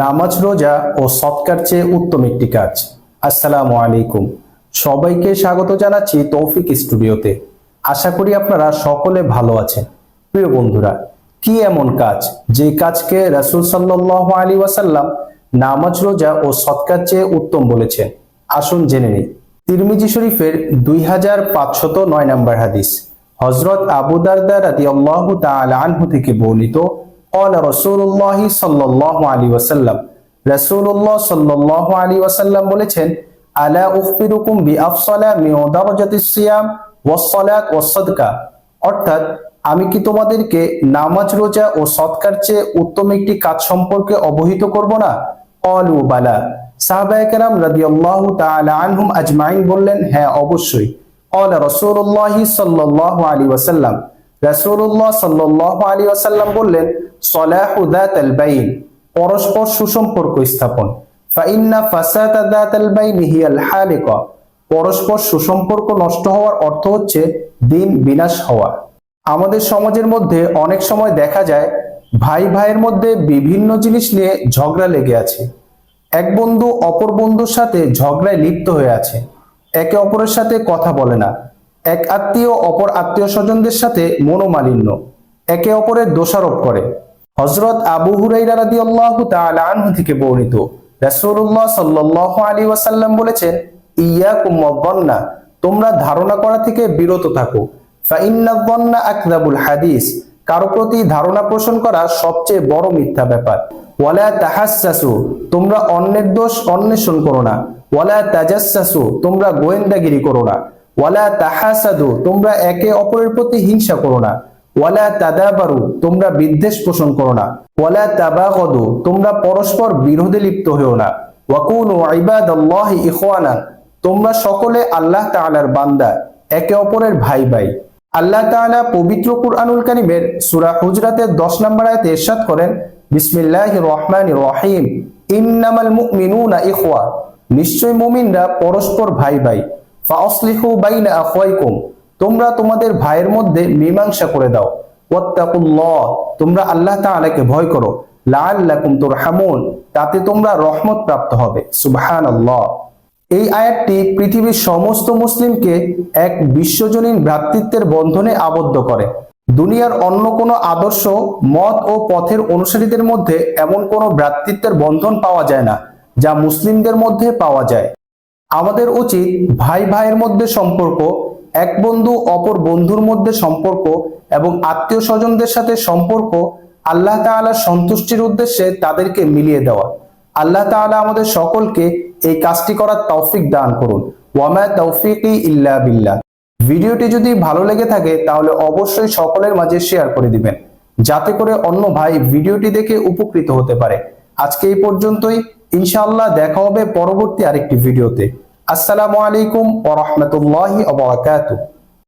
নামাজ, রোজা ও সৎকার চেয়ে উত্তম একটি কাজ। আসসালামু আলাইকুম, সবাইকে স্বাগত জানাচ্ছি তৌফিক স্টুডিওতে। আশা করি আপনারা সকলে ভালো আছেন। প্রিয় বন্ধুরা, কি এমন কাজ যে কাজকে রাসূল সাল্লাল্লাহু আলাইহি ওয়াসাল্লাম নামাজ, রোজা ও সৎকার চেয়ে উত্তম বলেছেন? আসুন জেনে নিই। তিরমিজি শরীফের 2509 নম্বর হাদিস, হযরত আবু দারদা রাদিয়াল্লাহু তাআলা আনহু থেকে বর্ণিত, قال رسول الله صلى الله عليه وسلم, রাসূলুল্লাহ সাল্লাল্লাহু আলাইহি ওয়াসাল্লাম বলেছেন, আলা উখবিরুকুম বিআফসালা মিন দারাজাতিস সিয়াম ওয়াস সালাত ওয়াস সাদকা, অর্থাৎ আমি কি তোমাদেরকে নামাজ, রোজা ও সৎকার চেয়ে উত্তম একটি কাজ সম্পর্কে অবহিত করব না? ক্বালু বালা, সাহাবায়ে কেরাম রাদিয়াল্লাহু তাআলা আনহুম আজমাইন বললেন, হ্যাঁ অবশ্যই। ক্বালা রাসূলুল্লাহ সাল্লাল্লাহু আলাইহি ওয়াসাল্লাম, রাসূলুল্লাহ সাল্লাল্লাহু আলাইহি ওয়াসাল্লাম বললেন, সলাহু যাতাল বাইন, পরস্পর সুসম্পর্ক স্থাপন। ফাইন্না ফাসাদা যাতাল বাইন হিয়াল হালিকা, পরস্পর সুসম্পর্ক নষ্ট হওয়ার অর্থ হচ্ছে দিন বিনাশ হওয়া। আমাদের সমাজের মধ্যে অনেক সময় দেখা যায় ভাই ভাইয়ের মধ্যে বিভিন্ন জিনিস নিয়ে ঝগড়া লেগে আছে। এক বন্ধু অপর বন্ধুর সাথে ঝগড়ায় লিপ্ত হয়ে আছে, একে অপরের সাথে কথা বলে না। এক আত্মীয় অপর আত্মীয় স্বজনদের সাথে মনোমালিন্য, একে অপরের দোষারোপ করে। হযরত আবু হুরায়রা রাদিয়াল্লাহু তাআলা আনহু থেকে বর্ণিত, রাসূলুল্লাহ সাল্লাল্লাহু আলাইহি ওয়াসাল্লাম বলেছেন, ইয়াকুম ওয়ায-যন্না, তোমরা ধারণা করা থেকে বিরত থাকো। ফাইন্নায-যন্না আকযাবুল হাদিস, কারো প্রতি ধারণা পোষণ করা সবচেয়ে বড় মিথ্যা ব্যাপার। ওয়ালা তাহাসসাসু, তোমরা অন্যের দোষ অন্বেষণ করো না। ওয়ালা তাজাসসাসু, তোমরা গোয়েন্দাগিরি করো না। ওয়ালা তাহাসাদু, তোমরা একে অপরের প্রতি হিংসা করো না। ওয়ালা তাদাবারু, তোমরা বিদ্বেষ পোষণ করো না। ওয়ালা তাবাগাদু, তোমরা পরস্পর বিরোধে লিপ্ত হও না। ওয়াকুনু ইবাদাল্লাহি ইখওয়ানা, তোমরা সকলে আল্লাহ তাআলার বান্দা, একে অপরের ভাই ভাই। আল্লাহ তাআলা পবিত্র কুরআনুল কারীমের সূরা হুজরাতের 10 নম্বর আয়াতে ইরশাদ করেন, বিসমিল্লাহির রহমানির রহিম, ইন্নামাল মুমিনুনা ইখওয়া, নিশ্চয় মুমিনরা পরস্পর ভাই ভাই। ফাসলিহু বাইনা আখওয়াইকুম, তোমরা তোমাদের ভাইয়ের মধ্যে মীমাংসা করে দাও। ওয়াত্তাকুল্লাহ, তোমরা আল্লাহ তাআলাকে ভয় করো। লাআল্লাকুম তুরহামুন, তাতে তোমরা রহমত প্রাপ্ত হবে। সুবহানাল্লাহ। এই আয়াতটি পৃথিবীর সমস্ত মুসলিমকে এক বিশ্বজনীন ভ্রাতৃত্বের বন্ধনে আবদ্ধ করে। দুনিয়ার অন্য কোনো আদর্শ, মত ও পথের অনুসারীদের মধ্যে এমন কোনো ভ্রাতৃত্বের বন্ধন পাওয়া যায় না যা মুসলিমদের মধ্যে পাওয়া যায়। আমাদের উচিত ভাই ভাইয়ের মধ্যে সম্পর্ক, এক বন্ধু অপর বন্ধুর মধ্যে সম্পর্ক এবং আত্মীয় স্বজনদের সাথে সম্পর্ক আল্লাহ তাআলার সন্তুষ্টির উদ্দেশ্যে তাদেরকে মিলিয়ে দেওয়া। আল্লাহ তাআলা আমাদের সকলকে এই কাজটি করার তৌফিক দান করুন। ওয়ামা তাওফিকি ইল্লা বিল্লাহ। ভিডিওটি যদি ভালো লেগে থাকে তাহলে অবশ্যই সকলের মাঝে শেয়ার করে দিবেন, যাতে করে অন্য ভাই ভিডিওটি দেখে উপকৃত হতে পারে। আজকে এই পর্যন্তই, ইনশাআল্লাহ দেখা হবে পরবর্তী আরেকটি ভিডিওতে। আসসালামু আলাইকুম ওয়া রাহমাতুল্লাহি ওয়া বারাকাতুহু।